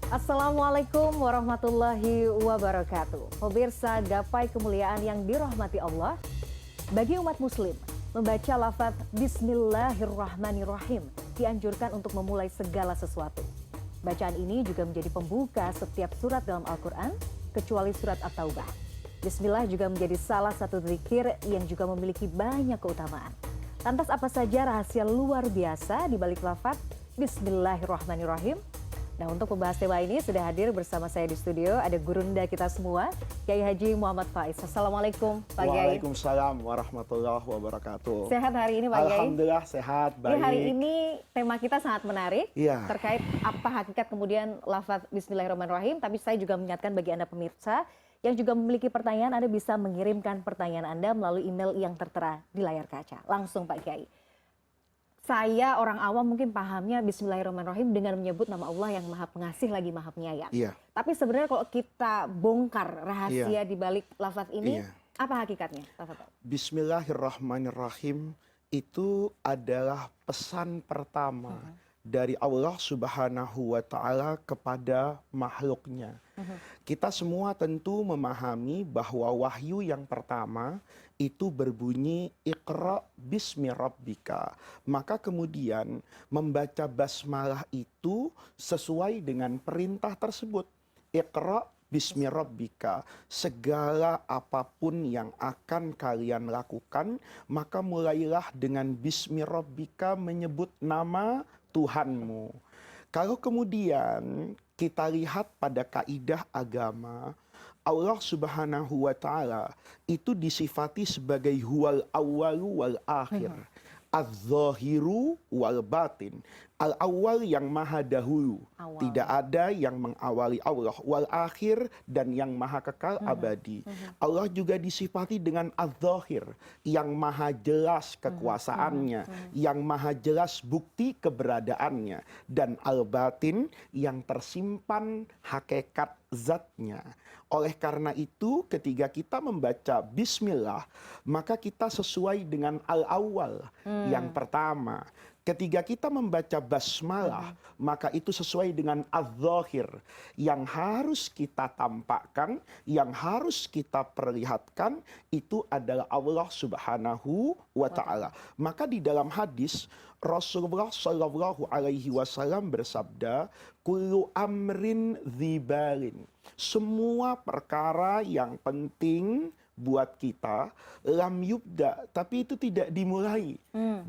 Assalamualaikum warahmatullahi wabarakatuh. Pemirsa gapai kemuliaan yang dirahmati Allah, bagi umat muslim, membaca lafaz Bismillahirrahmanirrahim dianjurkan untuk memulai segala sesuatu. Bacaan ini juga menjadi pembuka setiap surat dalam Al-Quran, kecuali surat At-Taubah. Bismillah juga menjadi salah satu zikir yang juga memiliki banyak keutamaan. Lantas apa saja rahasia luar biasa di balik lafaz Bismillahirrahmanirrahim? Nah, untuk membahas tema ini sudah hadir bersama saya di studio ada gurunda kita semua, Kiai Haji Muhammad Faiz. Assalamualaikum Pak Kiai. Waalaikumsalam warahmatullahi wabarakatuh. Sehat hari ini Pak Kiai? Alhamdulillah sehat, baik. Hari ini tema kita sangat menarik, Iya. terkait apa hakikat kemudian lafaz Bismillahirrahmanirrahim. Tapi saya juga mengingatkan bagi Anda pemirsa yang juga memiliki pertanyaan, Anda bisa mengirimkan pertanyaan Anda melalui email yang tertera di layar kaca. Langsung Pak Kiai. Saya orang awam mungkin pahamnya Bismillahirrahmanirrahim dengan menyebut nama Allah yang maha pengasih lagi maha penyayang. Iya. Tapi sebenarnya kalau kita bongkar rahasia Iya. di balik lafaz ini, Iya. apa hakikatnya? Bismillahirrahmanirrahim itu adalah pesan pertama dari Allah Subhanahu wa Ta'ala kepada makhluknya. Kita semua tentu memahami bahwa wahyu yang pertama itu berbunyi Iqra bismi rabbika. Maka kemudian membaca basmalah itu sesuai dengan perintah tersebut. Iqra bismi rabbika. Segala apapun yang akan kalian lakukan, maka mulailah dengan bismi rabbika, menyebut nama Tuhanmu. Kalau kemudian kita lihat pada kaidah agama, Allah Subhanahu wa Ta'ala itu disifati sebagai huwal awwalu wal akhir, az-zahiru wal batin. Al-awwal yang maha dahulu, tidak ada yang mengawali Allah, wal akhir dan yang maha kekal abadi. Allah juga disifati dengan az-zahir, yang maha jelas kekuasaannya, yang maha jelas bukti keberadaannya, dan al-batin yang tersimpan hakikat zatnya. Oleh karena itu ketika kita membaca bismillah, maka kita sesuai dengan al-awwal yang pertama. Ketika kita membaca basmalah, maka itu sesuai dengan az-zahir yang harus kita tampakkan, yang harus kita perlihatkan, itu adalah Allah Subhanahu wa Ta'ala. Maka di dalam hadis Rasulullah Shallallahu Alaihi Wasallam bersabda, kullu amrin dzibalin. Semua perkara yang penting buat kita, lam yubda, tapi itu tidak dimulai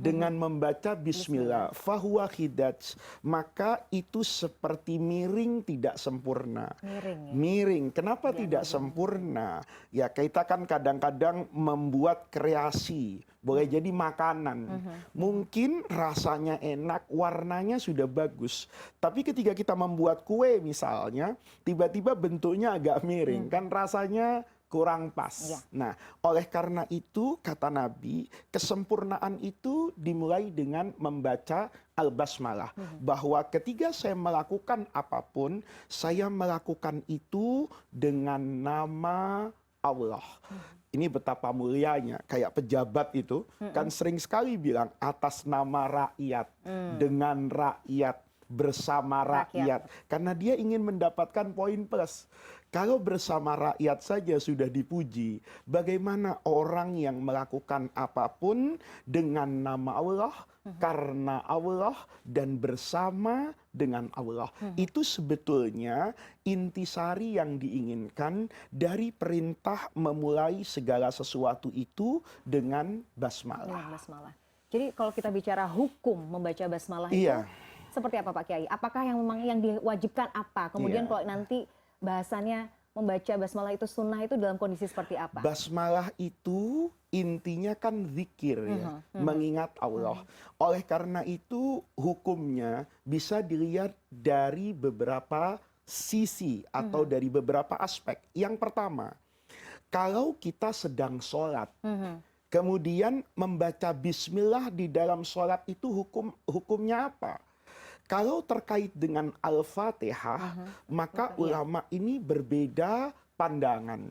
dengan membaca bismillah. Fahuwa khidaj, maka itu seperti miring tidak sempurna. Miring. Kenapa tidak sempurna? Ya kita kan kadang-kadang membuat kreasi, boleh jadi makanan. Mungkin rasanya enak, warnanya sudah bagus. Tapi ketika kita membuat kue misalnya, tiba-tiba bentuknya agak miring, kan rasanya kurang pas. Ya. Nah, oleh karena itu kata Nabi, kesempurnaan itu dimulai dengan membaca al-basmalah. Bahwa ketika saya melakukan apapun, saya melakukan itu dengan nama Allah. Ini betapa mulianya. Kayak pejabat itu kan sering sekali bilang atas nama rakyat, dengan rakyat, bersama rakyat. Karena dia ingin mendapatkan poin plus. Kalau bersama rakyat saja sudah dipuji, bagaimana orang yang melakukan apapun dengan nama Allah, karena Allah, dan bersama dengan Allah. Itu sebetulnya intisari yang diinginkan dari perintah memulai segala sesuatu itu dengan basmalah. Jadi kalau kita bicara hukum membaca basmalah itu seperti apa Pak Kiai? Apakah yang memang yang diwajibkan apa? Kemudian kalau nanti bahasannya membaca basmalah itu sunnah itu dalam kondisi seperti apa? Basmalah itu intinya kan zikir ya, mengingat Allah. Oleh karena itu hukumnya bisa dilihat dari beberapa sisi atau dari beberapa aspek. Yang pertama, kalau kita sedang sholat, kemudian membaca bismillah di dalam sholat itu hukumnya apa? Kalau terkait dengan Al-Fatihah, maka ulama ini berbeda pandangan.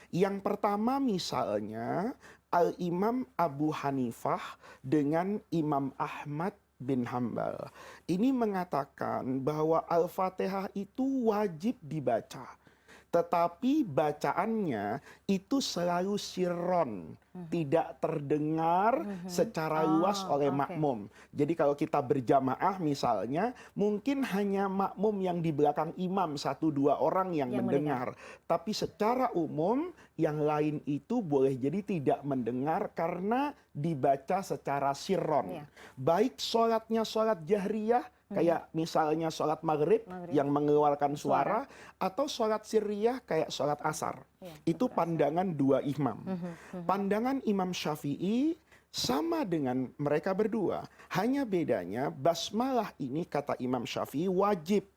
Yang pertama misalnya Al-Imam Abu Hanifah dengan Imam Ahmad bin Hambal ini mengatakan bahwa Al-Fatihah itu wajib dibaca. Tetapi bacaannya itu selalu sirron, tidak terdengar secara luas oleh makmum. Jadi kalau kita berjamaah misalnya, mungkin hanya makmum yang di belakang imam, 1-2 orang yang mendengar. Tapi secara umum yang lain itu boleh jadi tidak mendengar karena dibaca secara sirron. Baik sholatnya sholat jahriyah, kayak misalnya sholat maghrib yang mengeluarkan suara, atau sholat sirriyah kayak sholat asar. Itu pandangan dua imam. Pandangan Imam Syafi'i sama dengan mereka berdua. Hanya bedanya basmalah ini kata Imam Syafi'i wajib.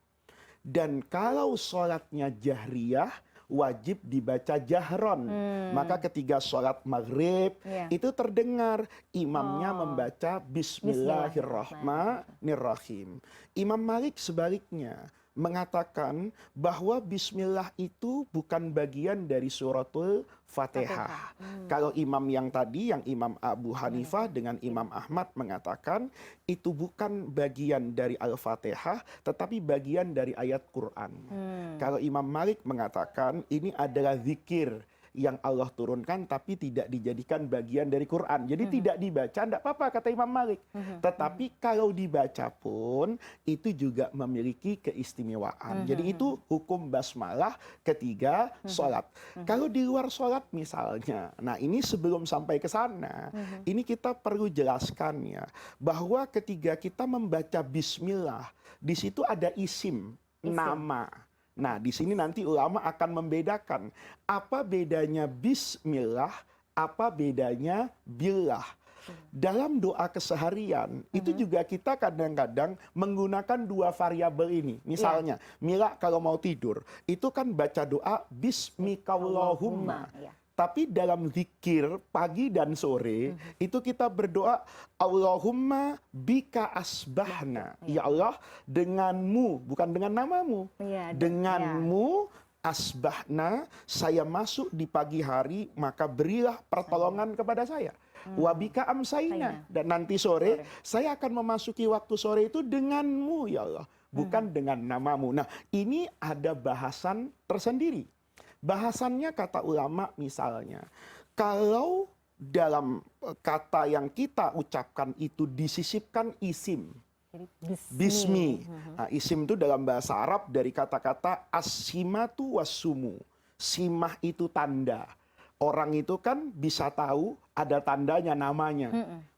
Dan kalau sholatnya jahriyah, wajib dibaca jahron. Maka ketika sholat maghrib itu terdengar imamnya membaca Bismillahirrahmanirrahim. Imam Malik sebaliknya mengatakan bahwa bismillah itu bukan bagian dari suratul Fatihah. Kalau imam yang tadi, yang Imam Abu Hanifah dengan Imam Ahmad mengatakan itu bukan bagian dari Al-Fatihah, tetapi bagian dari ayat Quran. Kalau Imam Malik mengatakan ini adalah zikir yang Allah turunkan tapi tidak dijadikan bagian dari Quran. Jadi tidak dibaca, tidak apa-apa kata Imam Malik. Tetapi kalau dibaca pun itu juga memiliki keistimewaan. Jadi itu hukum basmalah ketiga sholat. Kalau di luar sholat misalnya, nah ini sebelum sampai ke sana, ini kita perlu jelaskan ya, bahwa ketika kita membaca bismillah, di situ ada isim, nama. Nah, di sini nanti ulama akan membedakan apa bedanya bismillah, apa bedanya billah. Dalam doa keseharian itu juga kita kadang-kadang menggunakan dua variabel ini. Misalnya, Mila kalau mau tidur, itu kan baca doa bismikallahumma. Tapi dalam zikir pagi dan sore itu kita berdoa Allahumma bika asbahna. Ya Allah, denganmu, bukan dengan namamu. Denganmu asbahna, saya masuk di pagi hari, maka berilah pertolongan kepada saya. Wabika amsaina, dan nanti sore saya akan memasuki waktu sore itu denganmu ya Allah, bukan dengan namamu. Nah, ini ada bahasan tersendiri. Bahasannya kata ulama misalnya, kalau dalam kata yang kita ucapkan itu disisipkan isim. Bismi. Nah, isim itu dalam bahasa Arab dari kata-kata as-simatu was-sumu. Simah itu tanda. Orang itu kan bisa tahu ada tandanya namanya.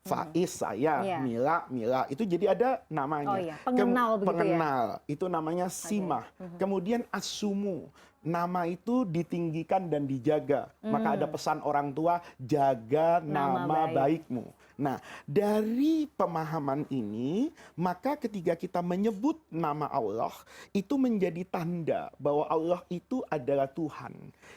Faiz saya, Mila, Mila. Itu jadi ada namanya. Pengenal begitu pengenal. Itu namanya simah. Kemudian as-sumu. Nama itu ditinggikan dan dijaga. Maka ada pesan orang tua, jaga nama baikmu. Nah, dari pemahaman ini, maka ketika kita menyebut nama Allah, itu menjadi tanda bahwa Allah itu adalah Tuhan.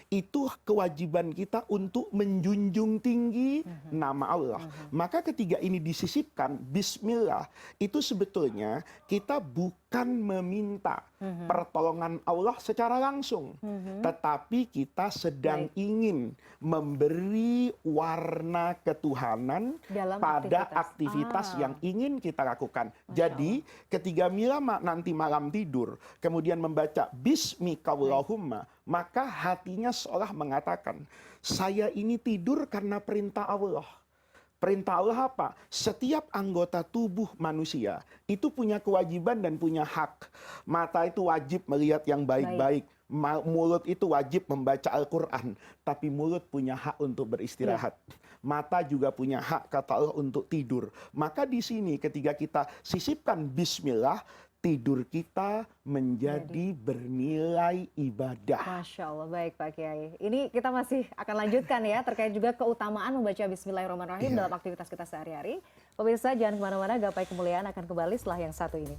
Itu kewajiban kita untuk menjunjung tinggi nama Allah. Maka ketika ini disisipkan, bismillah, itu sebetulnya kita bukan meminta pertolongan Allah secara langsung. Tetapi kita sedang ingin memberi warna ketuhanan pada aktivitas yang ingin kita lakukan. Jadi ketika Mila nanti malam tidur kemudian membaca Bismikallahumma, maka hatinya seolah mengatakan, saya ini tidur karena perintah Allah. Perintah Allah apa? Setiap anggota tubuh manusia itu punya kewajiban dan punya hak. Mata itu wajib melihat yang baik-baik. Mulut itu wajib membaca Al-Quran. Tapi mulut punya hak untuk beristirahat. Mata juga punya hak kata Allah untuk tidur. Maka di sini ketika kita sisipkan bismillah, tidur kita menjadi bernilai ibadah. Masya Allah, baik Pak Kiai. Ini kita masih akan lanjutkan ya, terkait juga keutamaan membaca Bismillahirrahmanirrahim dalam aktivitas kita sehari-hari. Pemirsa jangan kemana-mana, Gapai Kemuliaan akan kembali setelah yang satu ini.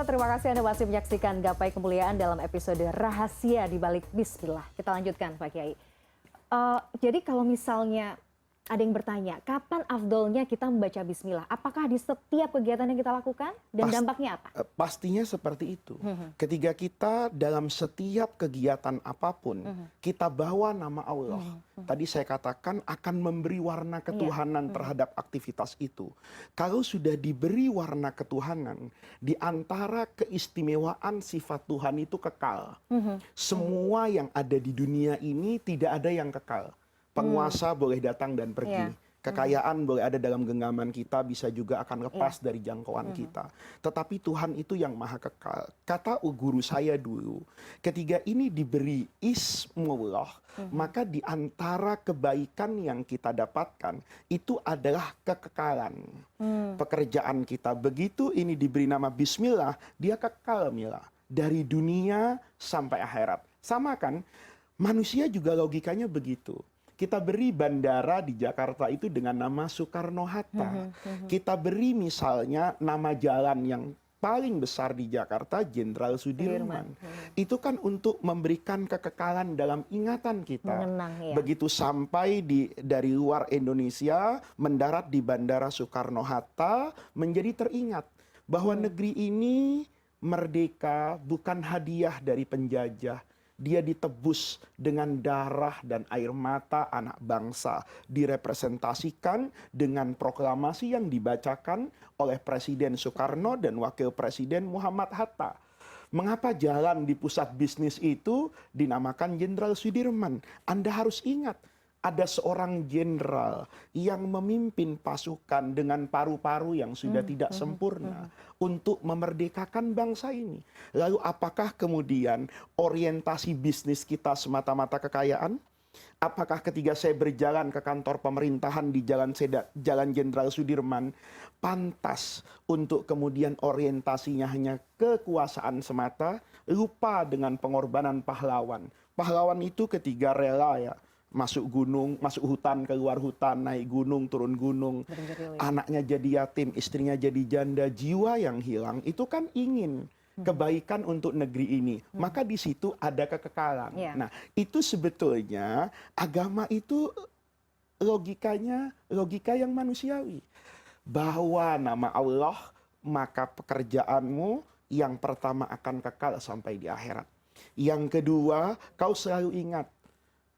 terima kasih Anda masih menyaksikan Gapai Kemuliaan dalam episode Rahasia di Balik Bismillah. Kita lanjutkan Pak Kiai. Jadi kalau misalnya ada yang bertanya, kapan afdolnya kita membaca bismillah? Apakah di setiap kegiatan yang kita lakukan? Dan dampaknya apa? Pastinya seperti itu. Ketika kita dalam setiap kegiatan apapun, kita bawa nama Allah. Tadi saya katakan akan memberi warna ketuhanan terhadap aktivitas itu. Kalau sudah diberi warna ketuhanan, di antara keistimewaan sifat Tuhan itu kekal. Semua yang ada di dunia ini tidak ada yang kekal. Penguasa boleh datang dan pergi. Kekayaan boleh ada dalam genggaman kita, bisa juga akan lepas dari jangkauan kita. Tetapi Tuhan itu yang maha kekal. Kata guru saya dulu, ketika ini diberi Ismullah, maka di antara kebaikan yang kita dapatkan, itu adalah kekekalan. Pekerjaan kita, begitu ini diberi nama Bismillah, dia kekal Mila. Dari dunia sampai akhirat. Sama kan? Manusia juga logikanya begitu. Kita beri bandara di Jakarta itu dengan nama Soekarno-Hatta. Kita beri misalnya nama jalan yang paling besar di Jakarta, Jenderal Sudirman. Itu kan untuk memberikan kekekalan dalam ingatan kita. Mengenang, Begitu sampai dari luar Indonesia, mendarat di Bandara Soekarno-Hatta, menjadi teringat bahwa negeri ini merdeka bukan hadiah dari penjajah. Dia ditebus dengan darah dan air mata anak bangsa. Direpresentasikan dengan proklamasi yang dibacakan oleh Presiden Soekarno dan Wakil Presiden Muhammad Hatta. Mengapa jalan di pusat bisnis itu dinamakan Jenderal Sudirman? Anda harus ingat, ada seorang jenderal yang memimpin pasukan dengan paru-paru yang sudah tidak sempurna untuk memerdekakan bangsa ini. Lalu apakah kemudian orientasi bisnis kita semata-mata kekayaan? Apakah ketika saya berjalan ke kantor pemerintahan di Jalan Jenderal Sudirman, pantas untuk kemudian orientasinya hanya kekuasaan semata, lupa dengan pengorbanan pahlawan. Pahlawan itu ketika rela masuk gunung, masuk hutan, keluar hutan, naik gunung, turun gunung. Anaknya jadi yatim, istrinya jadi janda, jiwa yang hilang itu kan ingin kebaikan untuk negeri ini. Maka di situ ada kekekalan. Nah, itu sebetulnya agama itu logikanya logika yang manusiawi. Bawa nama Allah, maka pekerjaanmu yang pertama akan kekal sampai di akhirat. Yang kedua, kau selalu ingat,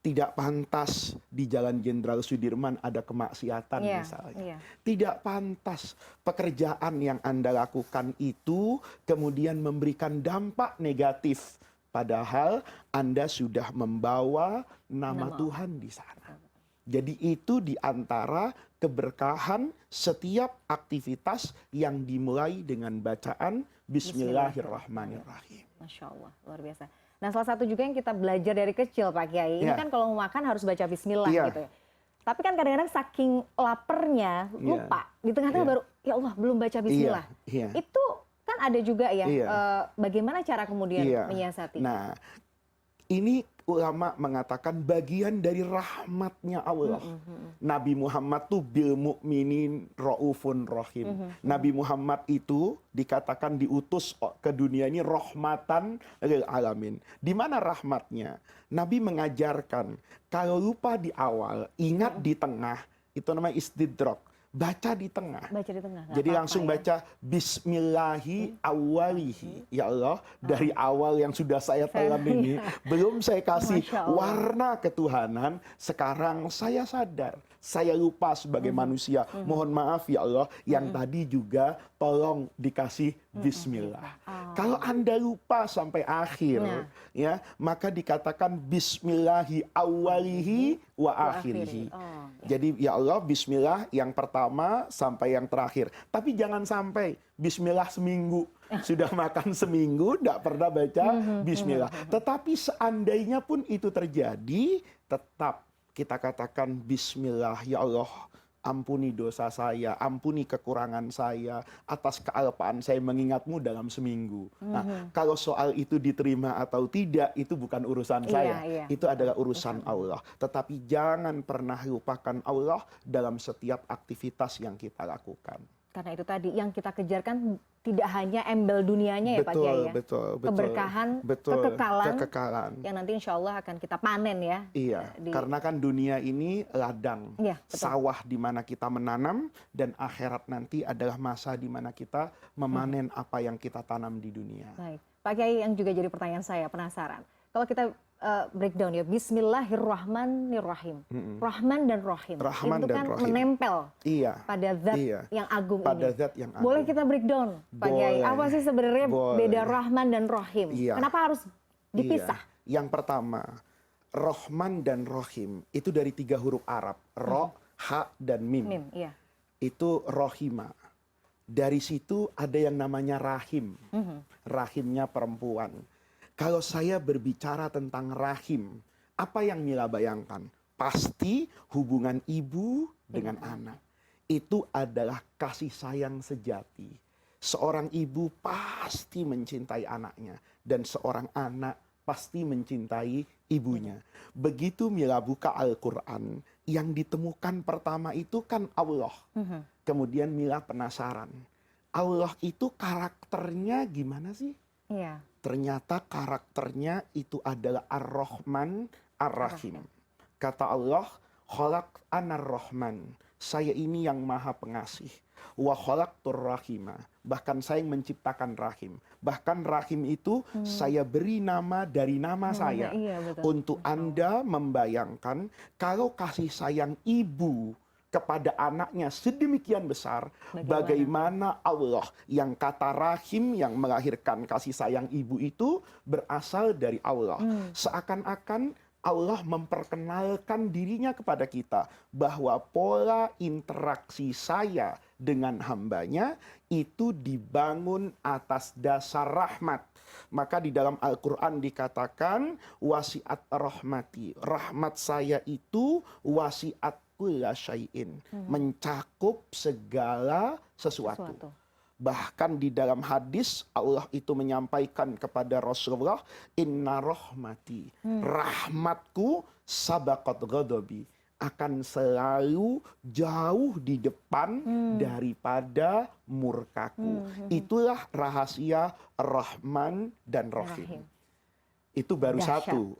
tidak pantas di Jalan Jenderal Sudirman ada kemaksiatan misalnya. Tidak pantas pekerjaan yang Anda lakukan itu kemudian memberikan dampak negatif. Padahal Anda sudah membawa nama Tuhan di sana. Jadi itu di antara keberkahan setiap aktivitas yang dimulai dengan bacaan Bismillahirrahmanirrahim. Masya Allah, luar biasa. Nah, salah satu juga yang kita belajar dari kecil Pak Kiai, ini kan kalau mau makan harus baca bismillah gitu ya. Tapi kan kadang-kadang saking lapernya lupa. Di tengah-tengah baru, ya Allah belum baca bismillah. Itu kan ada juga ya, bagaimana cara kemudian menyiasati. Nah, ini ulama mengatakan bagian dari rahmatnya Allah. Nabi Muhammad tuh bil mu'minin ra'ufun rahim. Nabi Muhammad itu dikatakan diutus ke dunia ini rahmatan lil alamin. Di mana rahmatnya? Nabi mengajarkan kalau lupa di awal, ingat di tengah, itu namanya istidrak. Baca di tengah. Baca di tengah. Jadi langsung baca Bismillahi awalihi. Ya Allah, dari awal yang sudah saya telan ini, belum saya kasih warna ketuhanan, sekarang saya sadar. Saya lupa sebagai manusia. Mohon maaf ya Allah, yang tadi juga tolong dikasih Bismillah. Kalau Anda lupa sampai akhir, ya, maka dikatakan Bismillahi awalihi wa akhirihi. Jadi ya Allah, Bismillah yang pertama sampai yang terakhir. Tapi jangan sampai Bismillah seminggu. Sudah makan seminggu, tidak pernah baca Bismillah. Tetapi seandainya pun itu terjadi, tetap kita katakan Bismillah, ya Allah, ampuni dosa saya, ampuni kekurangan saya, atas kealpaan saya mengingatmu dalam seminggu. Nah, kalau soal itu diterima atau tidak, itu bukan urusan saya. Itu adalah urusan Allah. Tetapi jangan pernah lupakan Allah dalam setiap aktivitas yang kita lakukan. Karena itu tadi yang kita kejarkan tidak hanya embel dunianya ya Pak Kiai ya. Betul. Keberkahan, Betul. kekekalan. Yang nanti insya Allah akan kita panen ya. Iya, karena kan dunia ini ladang, Iya, betul. sawah di mana kita menanam, dan akhirat nanti adalah masa di mana kita memanen apa yang kita tanam di dunia. Baik, Pak Kiai, yang juga jadi pertanyaan saya, penasaran. Kalau kita breakdown ya, Bismillahirrahmanirrahim. Rahman dan Rahim. Rahman itu dan kan Rahim. menempel Iya. pada zat Iya. yang agung Pada ini. zat yang agung. Boleh kita breakdown, Pak Kiai? Boleh. Apa sih sebenarnya Boleh. beda Rahman dan Rahim? Iya. Kenapa harus dipisah? Iya. Yang pertama, Rahman dan Rahim itu dari 3 huruf Arab. Ro, ha, dan mim. Mim, iya. Itu rohima. Dari situ ada yang namanya rahim. Rahimnya perempuan. Kalau saya berbicara tentang rahim, apa yang Mila bayangkan? Pasti hubungan ibu dengan anak. Itu adalah kasih sayang sejati. Seorang ibu pasti mencintai anaknya. Dan seorang anak pasti mencintai ibunya. Begitu Mila buka Al-Quran, yang ditemukan pertama itu kan Allah. Kemudian Mila penasaran. Allah itu karakternya gimana sih? Iya. Ternyata karakternya itu adalah Ar-Rahman Ar-Rahim. Kata Allah, khalaq anar rahman. Saya ini yang maha pengasih. Wa khalaqtur rahima. Bahkan saya yang menciptakan rahim. Bahkan rahim itu saya beri nama dari nama saya. Iya, betul. Untuk Anda membayangkan kalau kasih sayang ibu kepada anaknya sedemikian besar, bagaimana Allah yang kata rahim yang melahirkan kasih sayang ibu itu berasal dari Allah. Seakan-akan Allah memperkenalkan dirinya kepada kita bahwa pola interaksi saya dengan hambanya itu dibangun atas dasar rahmat. Maka di dalam Al-Quran dikatakan wasiat rahmati. Rahmat saya itu wasiat kulla syai'in, mencakup segala sesuatu. Bahkan di dalam hadis Allah itu menyampaikan kepada Rasulullah, inna rahmati, rahmatku sabaqat ghadabi, akan selalu jauh di depan daripada murkaku. Itulah rahasia Rahman dan Rahim. Itu baru Dahsyat. satu.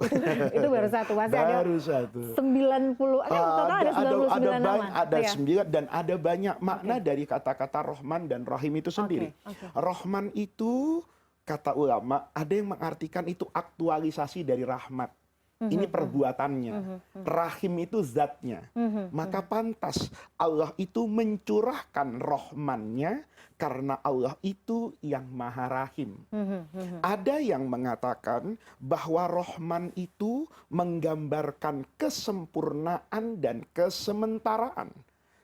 Itu baru satu. Masih baru ada satu. 90, total ada 99 nama. Ada Ya. 9 dan ada banyak makna dari kata-kata Rahman dan Rahim itu sendiri. Rahman itu kata ulama ada yang mengartikan itu aktualisasi dari rahmat. Ini perbuatannya. Rahim itu zatnya. Maka pantas Allah itu mencurahkan rahmannya karena Allah itu yang maha rahim. Ada yang mengatakan bahwa rahman itu menggambarkan kesempurnaan dan kesementaraan.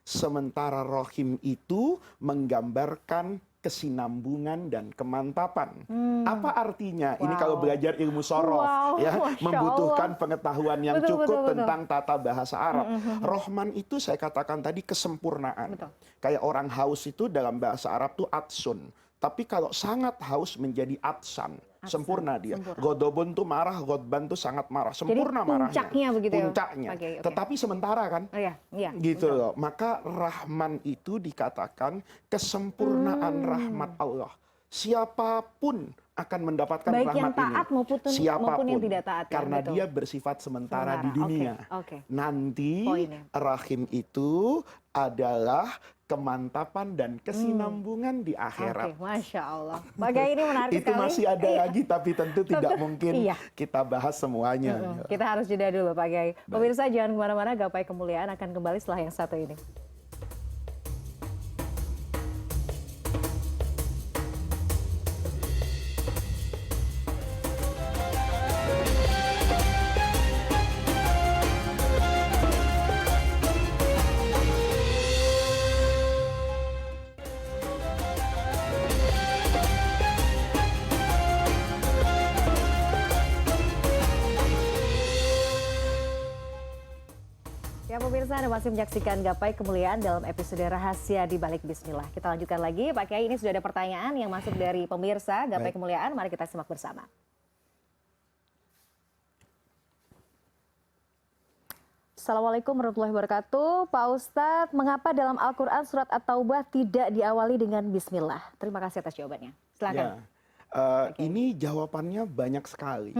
Sementara rahim itu menggambarkan kesinambungan dan kemantapan. Apa artinya? Ini kalau belajar ilmu sorof, ya, membutuhkan pengetahuan yang cukup tentang tata bahasa Arab. Rahman itu saya katakan tadi kesempurnaan. Kayak orang haus itu dalam bahasa Arab tuh atsun. Tapi kalau sangat haus menjadi atsan. Sempurna dia. Godobun tuh marah, godban tuh sangat marah. Sempurna marahnya. Puncaknya begitu ya? Puncaknya. Okay. Tetapi sementara kan? Iya. Gitu loh. Maka Rahman itu dikatakan kesempurnaan rahmat Allah. Siapapun akan mendapatkan baik rahmat yang taat ini. Siapapun. maupun yang tidak taat. Karena dia bersifat sementara di dunia. Nanti rahim itu adalah kemantapan dan kesinambungan di akhirat. Masya Allah. Bagai ini menarik itu sekali. Masih ada lagi, tapi tentu tidak mungkin kita bahas semuanya. Kita harus jeda dulu Pak Kiai. Pemirsa jangan kemana-mana, Gapai Kemuliaan akan kembali setelah yang satu ini. Ya pemirsa, Anda masih menyaksikan Gapai Kemuliaan dalam episode Rahasia di Balik Bismillah. Kita lanjutkan lagi, Pak Kiai, ini sudah ada pertanyaan yang masuk dari pemirsa Gapai Kemuliaan. Mari kita simak bersama. Assalamualaikum warahmatullahi wabarakatuh. Pak Ustadz, mengapa dalam Al-Quran surat At-Taubah tidak diawali dengan Bismillah? Terima kasih atas jawabannya. Silakan. Ya, ini jawabannya banyak sekali.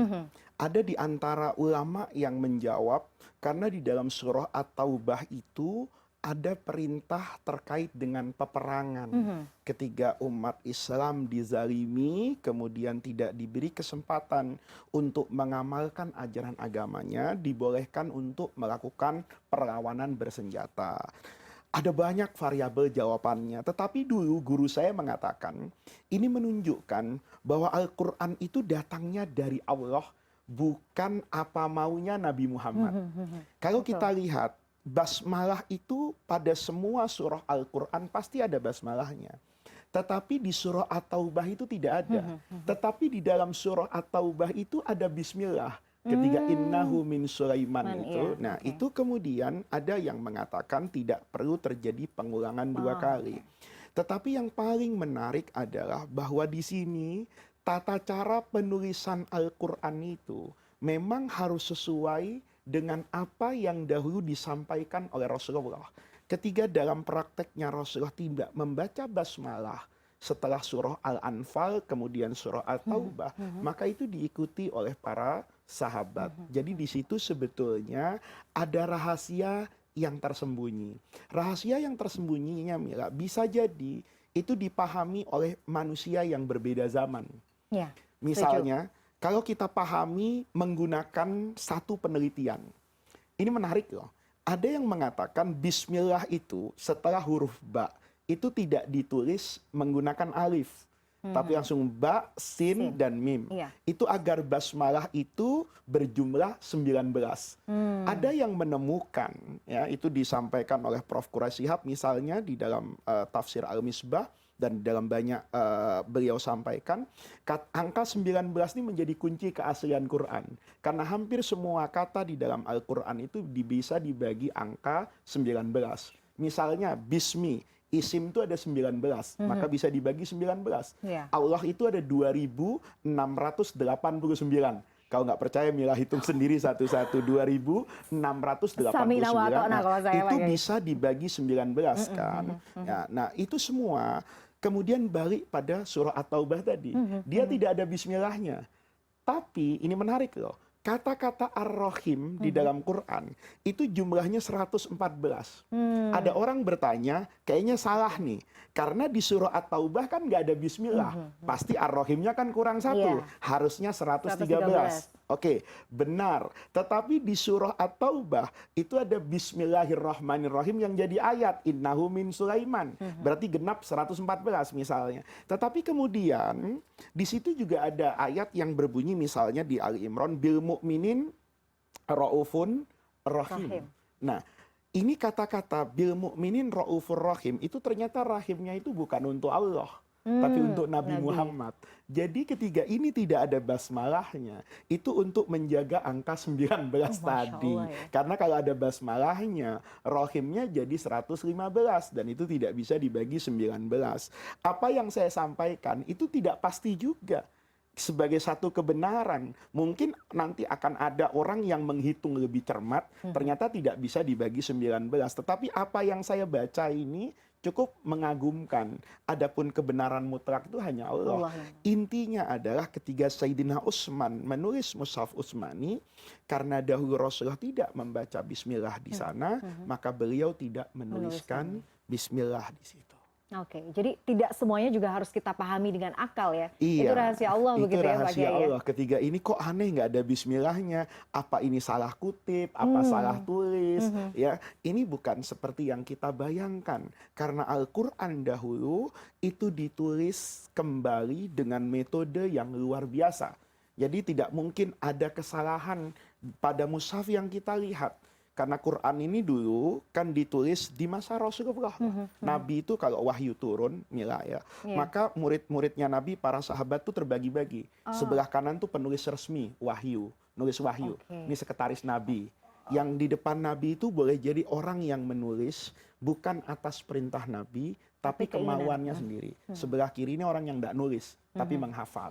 Ada di antara ulama yang menjawab karena di dalam surah At-Taubah itu ada perintah terkait dengan peperangan. Ketika umat Islam dizalimi, kemudian tidak diberi kesempatan untuk mengamalkan ajaran agamanya, dibolehkan untuk melakukan perlawanan bersenjata. Ada banyak variabel jawabannya, tetapi dulu guru saya mengatakan, ini menunjukkan bahwa Al-Quran itu datangnya dari Allah, bukan apa maunya Nabi Muhammad. Kalau kita lihat, basmalah itu pada semua surah Al-Quran pasti ada basmalahnya. Tetapi di surah At-Taubah itu tidak ada. Tetapi di dalam surah At-Taubah itu ada bismillah. Ketika innahu min Sulaiman itu. Nah itu kemudian ada yang mengatakan tidak perlu terjadi pengulangan dua kali. Tetapi yang paling menarik adalah bahwa di sini tata cara penulisan Al-Quran itu memang harus sesuai dengan apa yang dahulu disampaikan oleh Rasulullah. Ketika dalam prakteknya Rasulullah tidak membaca basmalah setelah surah Al-Anfal, kemudian surah At-Taubah, maka itu diikuti oleh para sahabat. Jadi di situ sebetulnya ada rahasia yang tersembunyi. Rahasia yang tersembunyinya, Mila, bisa jadi itu dipahami oleh manusia yang berbeda zaman. Ya, misalnya, kalau kita pahami menggunakan satu penelitian. Ini menarik loh. Ada yang mengatakan bismillah itu setelah huruf ba itu tidak ditulis menggunakan alif. Tapi langsung ba, sin, dan mim. Itu agar basmalah itu berjumlah 19. Ada yang menemukan, ya itu disampaikan oleh Prof. Quraish Shihab misalnya di dalam tafsir Al-Misbah, dan dalam banyak beliau sampaikan, angka 19 ini menjadi kunci keaslian Quran. Karena hampir semua kata di dalam Al-Quran itu bisa dibagi angka 19. Misalnya bismi, isim itu ada 19, maka bisa dibagi 19. Allah itu ada 2689. Kalau nggak percaya, Mila hitung sendiri satu-satu. 2689. Itu bisa dibagi 19 kan. Nah itu semua. Kemudian balik pada surah At-Taubah tadi. Dia tidak ada bismillahnya. Tapi ini menarik loh. Kata-kata Ar-Rahim di dalam Quran itu jumlahnya 114. Ada orang bertanya, kayaknya salah nih. Karena di surah At-Taubah kan nggak ada bismillah. Pasti Ar-Rahimnya kan kurang satu. Harusnya 113. Oke, benar. Tetapi di surah At-Taubah itu ada Bismillahirrahmanirrahim yang jadi ayat. Innahu min Sulaiman. Berarti genap 114 misalnya. Tetapi kemudian di situ juga ada ayat yang berbunyi misalnya di Ali Imran, bil mu'minin ra'ufun rahim. Nah, ini kata-kata bil mu'minin ra'ufur rahim itu ternyata rahimnya itu bukan untuk Allah, tapi untuk Nabi Muhammad. Jadi ketiga ini tidak ada basmalahnya, itu untuk menjaga angka 19 tadi. Karena kalau ada basmalahnya, rahimnya jadi 115 dan itu tidak bisa dibagi 19. Apa yang saya sampaikan itu tidak pasti juga sebagai satu kebenaran. Mungkin nanti akan ada orang yang menghitung lebih cermat, ternyata tidak bisa dibagi 19. Tetapi apa yang saya baca ini cukup mengagumkan. Adapun kebenaran mutlak itu hanya Allah. Intinya adalah ketika Sayyidina Utsman menulis Mushaf Utsmani, karena dahulu Rasulullah tidak membaca bismillah di sana, maka beliau tidak menuliskan bismillah di situ. Oke, jadi tidak semuanya juga harus kita pahami dengan akal ya. Iya, itu rahasia Allah begitu ya Pak Kiai. Itu rahasia Allah. Ketiga ini kok aneh nggak ada bismillahnya. Apa ini salah kutip, apa salah tulis. Ya, ini bukan seperti yang kita bayangkan. Karena Al-Quran dahulu itu ditulis kembali dengan metode yang luar biasa. Jadi tidak mungkin ada kesalahan pada mushaf yang kita lihat. Karena Quran ini dulu kan ditulis di masa Rasulullah. Nabi itu kalau wahyu turun, Mila ya, maka murid-muridnya Nabi, para sahabat tuh terbagi-bagi. Sebelah kanan tuh penulis resmi, wahyu, nulis wahyu. Ini sekretaris Nabi. Yang di depan Nabi itu boleh jadi orang yang menulis bukan atas perintah Nabi, tapi kemauannya sendiri. Sebelah kiri ini orang yang tidak nulis, tapi menghafal.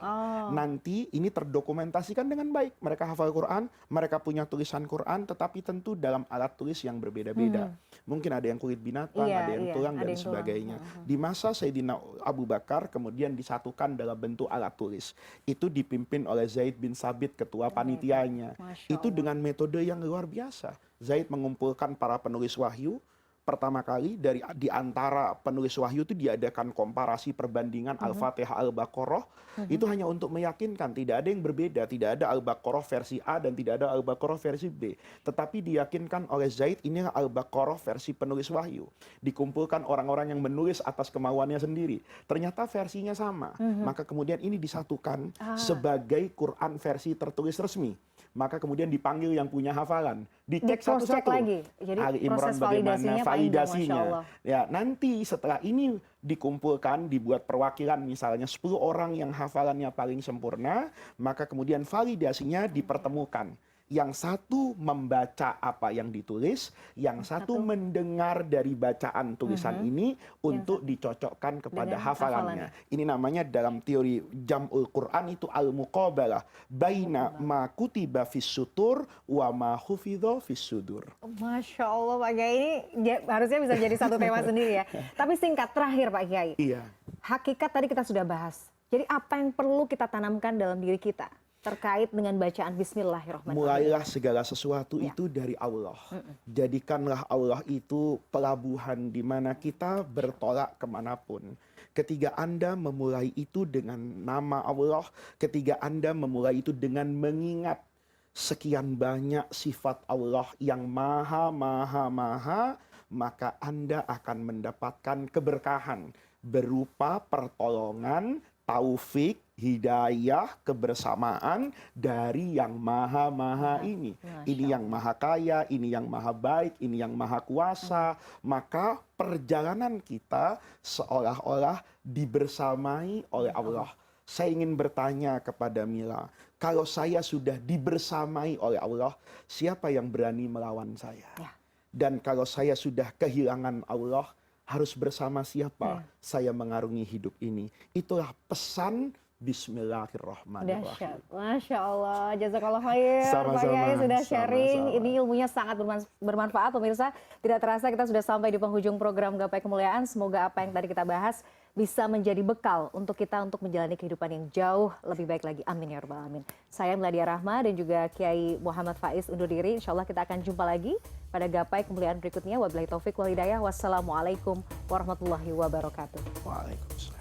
Nanti ini terdokumentasikan dengan baik. Mereka hafal Quran, mereka punya tulisan Quran, tetapi tentu dalam alat tulis yang berbeda-beda. Mungkin ada yang kulit binatang, ada yang tulang, dan sebagainya. Di masa Sayyidina Abu Bakar kemudian disatukan dalam bentuk alat tulis. Itu dipimpin oleh Zaid bin Sabit, ketua panitianya. Itu dengan metode yang luar biasa. Zaid mengumpulkan para penulis wahyu. Pertama kali di antara penulis wahyu itu diadakan komparasi perbandingan Al-Fatihah Al-Baqarah. Itu hanya untuk meyakinkan tidak ada yang berbeda, tidak ada Al-Baqarah versi A dan tidak ada Al-Baqarah versi B. Tetapi diyakinkan oleh Zaid ini Al-Baqarah versi penulis wahyu. Dikumpulkan orang-orang yang menulis atas kemauannya sendiri. Ternyata versinya sama. Maka kemudian ini disatukan sebagai Quran versi tertulis resmi. Maka kemudian dipanggil yang punya hafalan, dicek satu-satu. Lagi. Jadi Ali Imran bagaimana validasinya. Ya, nanti setelah ini dikumpulkan, dibuat perwakilan misalnya 10 orang yang hafalannya paling sempurna, maka kemudian validasinya dipertemukan. Yang satu membaca apa yang ditulis, yang satu mendengar dari bacaan tulisan ini untuk dicocokkan kepada hafalannya. Ini namanya dalam teori Jam'ul Quran itu al-muqabalah baina ma kutiba fis sutur wa ma hufidho fis sudur. Masya Allah Pak Kiai, ini harusnya bisa jadi satu tema sendiri ya. Tapi singkat terakhir Pak Kiai. Iya. Hakikat tadi kita sudah bahas. Jadi apa yang perlu kita tanamkan dalam diri kita terkait dengan bacaan Bismillahirrahmanirrahim? Mulailah segala sesuatu itu dari Allah. Jadikanlah Allah itu pelabuhan di mana kita bertolak kemanapun. Ketika Anda memulai itu dengan nama Allah, ketika Anda memulai itu dengan mengingat sekian banyak sifat Allah yang maha, maka Anda akan mendapatkan keberkahan berupa pertolongan, taufik, hidayah, kebersamaan dari yang maha ini. Ini yang maha kaya, ini yang maha baik, ini yang maha kuasa. Maka perjalanan kita seolah-olah dibersamai oleh Allah. Saya ingin bertanya kepada Mila, kalau saya sudah dibersamai oleh Allah, siapa yang berani melawan saya? Dan kalau saya sudah kehilangan Allah, harus bersama siapa saya mengarungi hidup ini? Itulah pesan Bismillahirrahmanirrahim. Masya Allah, jazakallah khair. Pak Kiai sudah sharing, ini ilmunya sangat bermanfaat pemirsa. Tidak terasa kita sudah sampai di penghujung program Gapai Kemuliaan. Semoga apa yang tadi kita bahas bisa menjadi bekal untuk kita untuk menjalani kehidupan yang jauh lebih baik lagi. Amin ya rabbal alamin. Saya Meladia Rahma dan juga Kiai Muhammad Faiz undur diri. Insya Allah kita akan jumpa lagi pada Gapai Kemuliaan berikutnya. Wabillahi taufik wal hidayah. Wassalamualaikum warahmatullahi wabarakatuh. Waalaikumsalam.